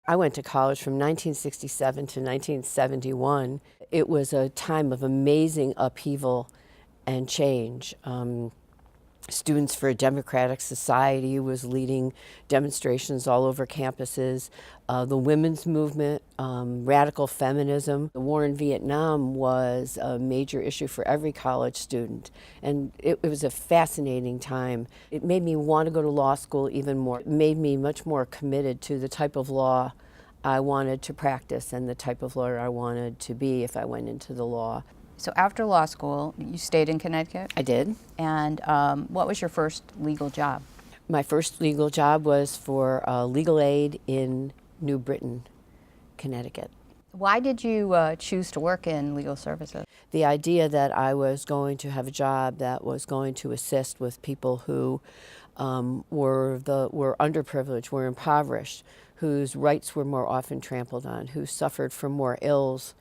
I went to college from 1967 to 1971. It was a time of amazing upheaval and change. Students for a Democratic Society was leading demonstrations all over campuses. The women's movement, radical feminism. The war in Vietnam was a major issue for every college student. And it was a fascinating time. It made me want to go to law school even more. It made me much more committed to the type of law I wanted to practice and the type of lawyer I wanted to be if I went into the law. So after law school, you stayed in Connecticut? I did. And what was your first legal job? My first legal job was for legal aid in New Britain, Connecticut. Why did you choose to work in legal services? The idea that I was going to have a job that was going to assist with people who were underprivileged, were impoverished, whose rights were more often trampled on, who suffered from more ills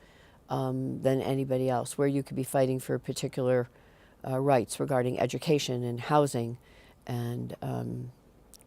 than anybody else, where you could be fighting for particular rights regarding education and housing, and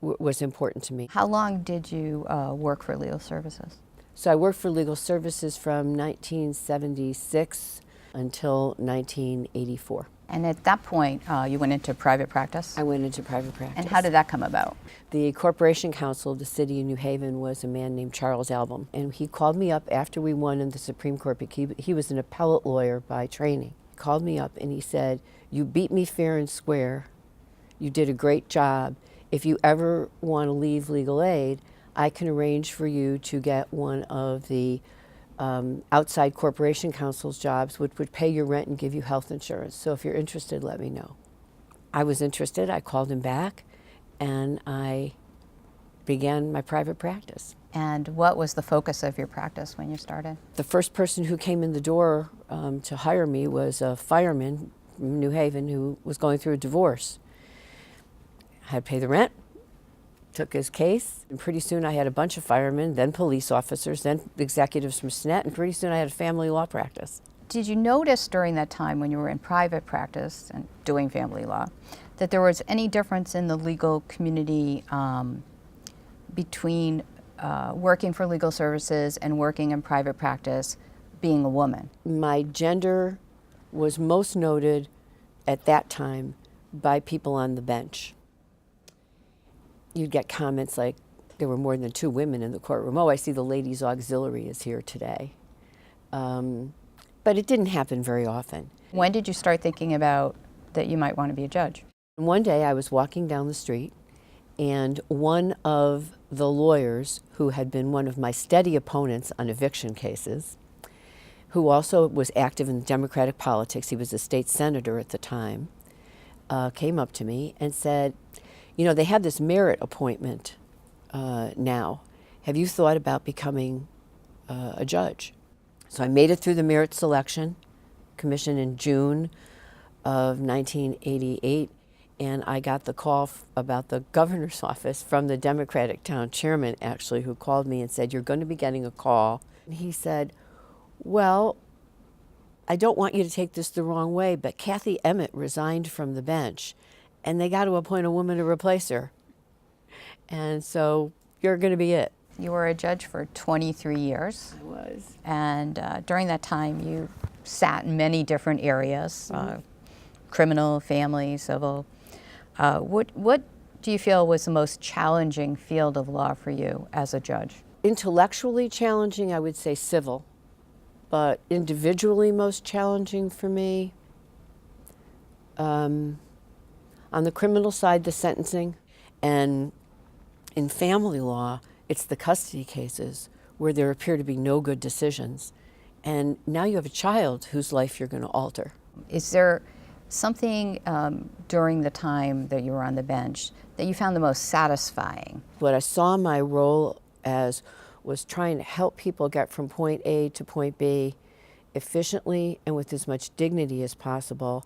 was important to me. How long did you work for legal services? So I worked for legal services from 1976 until 1984. And at that point, you went into private practice? I went into private practice. And how did that come about? The Corporation Counsel of the City of New Haven was a man named Charles Album, and he called me up after we won in the Supreme Court. He was an appellate lawyer by training. He called me up and he said, "You beat me fair and square. You did a great job. If you ever want to leave legal aid, I can arrange for you to get one of the outside corporation counsel's jobs, which would pay your rent and give you health insurance. So if you're interested, let me know." I was interested. I called him back, and I began my private practice. And what was the focus of your practice when you started? The first person who came in the door to hire me was a fireman from New Haven who was going through a divorce. I had to pay the rent, took his case, and pretty soon I had a bunch of firemen, then police officers, then executives from SNET, and pretty soon I had a family law practice. Did you notice during that time when you were in private practice and doing family law that there was any difference in the legal community between working for legal services and working in private practice being a woman? My gender was most noted at that time by people on the bench. You'd get comments like, there were more than 2 women in the courtroom. "Oh, I see the ladies' auxiliary is here today." But it didn't happen very often. When did you start thinking about that you might want to be a judge? One day I was walking down the street, and one of the lawyers who had been one of my steady opponents on eviction cases, who also was active in Democratic politics, he was a state senator at the time, came up to me and said, "You know, they have this merit appointment now. Have you thought about becoming a judge?" So I made it through the merit selection commission in June of 1988, and I got the call about the governor's office from the Democratic town chairman, actually, who called me and said, "You're going to be getting a call." And he said, "Well, I don't want you to take this the wrong way, but Kathy Emmett resigned from the bench, and they got to appoint a woman to replace her. And so you're going to be it." You were a judge for 23 years. I was. And during that time, you sat in many different areas, criminal, family, civil. What do you feel was the most challenging field of law for you as a judge? Intellectually challenging, I would say civil, but individually most challenging for me, on the criminal side, the sentencing, and in family law, it's the custody cases where there appear to be no good decisions. And now you have a child whose life you're going to alter. Is there something during the time that you were on the bench that you found the most satisfying? What I saw my role as was trying to help people get from point A to point B efficiently and with as much dignity as possible.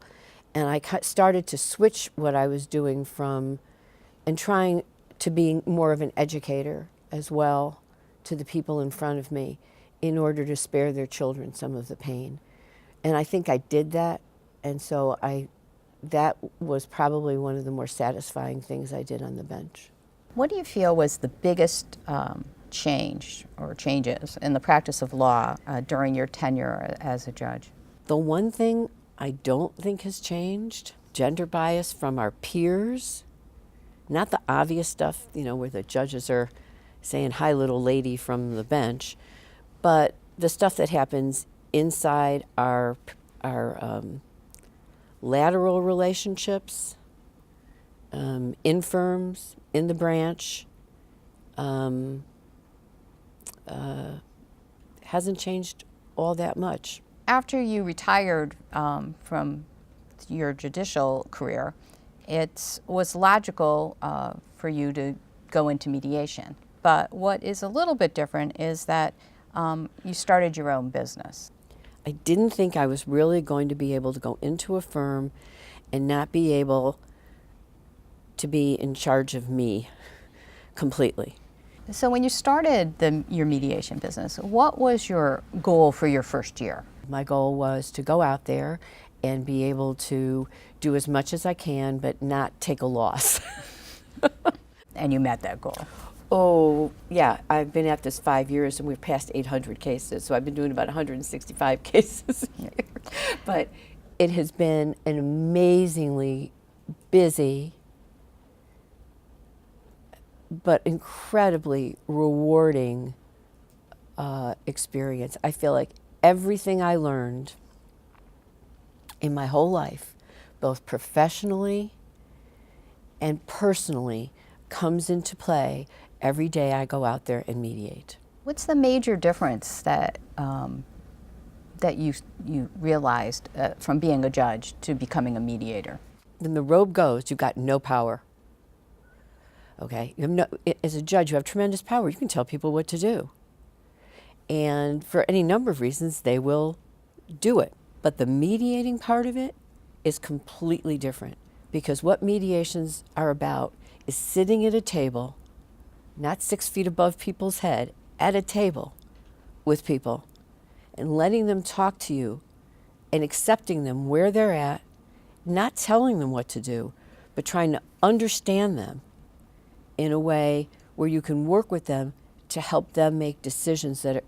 And I started to switch what I was doing from and trying to be more of an educator as well to the people in front of me in order to spare their children some of the pain. And I think I did that, and so that was probably one of the more satisfying things I did on the bench. What do you feel was the biggest changed or changes in the practice of law during your tenure as a judge? The one thing I don't think has changed, gender bias from our peers, not the obvious stuff, where the judges are saying, "Hi, little lady," from the bench, but the stuff that happens inside our lateral relationships, in firms, in the branch, hasn't changed all that much. After you retired from your judicial career, it was logical for you to go into mediation. But what is a little bit different is that you started your own business. I didn't think I was really going to be able to go into a firm and not be able to be in charge of me completely. So when you started your mediation business, what was your goal for your first year? My goal was to go out there and be able to do as much as I can, but not take a loss. And you met that goal. Oh, yeah. I've been at this 5 years, and we've passed 800 cases, so I've been doing about 165 cases a year. But it has been an amazingly busy but incredibly rewarding experience. I feel like everything I learned in my whole life, both professionally and personally, comes into play every day I go out there and mediate. What's the major difference that you realized from being a judge to becoming a mediator? When the robe goes, you've got no power. Okay? As a judge, you have tremendous power. You can tell people what to do. And for any number of reasons, they will do it. But the mediating part of it is completely different, because what mediations are about is sitting at a table, not 6 feet above people's head, at a table with people, and letting them talk to you and accepting them where they're at, not telling them what to do, but trying to understand them in a way where you can work with them to help them make decisions that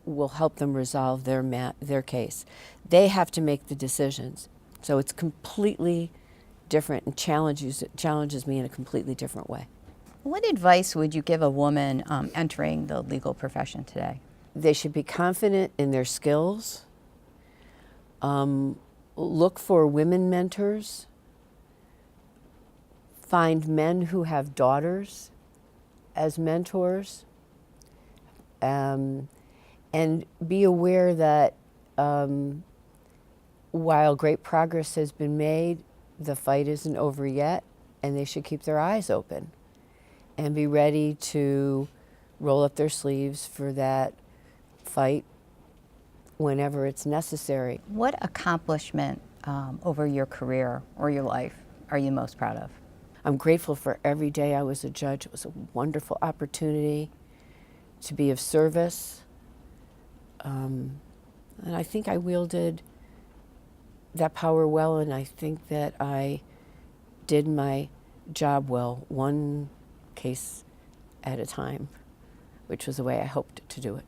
will help them resolve their case. They have to make the decisions. So it's completely different and challenges me in a completely different way. What advice would you give a woman entering the legal profession today? They should be confident in their skills. Look for women mentors. Find men who have daughters as mentors. And be aware that while great progress has been made, the fight isn't over yet, and they should keep their eyes open and be ready to roll up their sleeves for that fight whenever it's necessary. What accomplishment over your career or your life are you most proud of? I'm grateful for every day I was a judge. It was a wonderful opportunity to be of service. And I think I wielded that power well, and I think that I did my job well, one case at a time, which was the way I hoped to do it.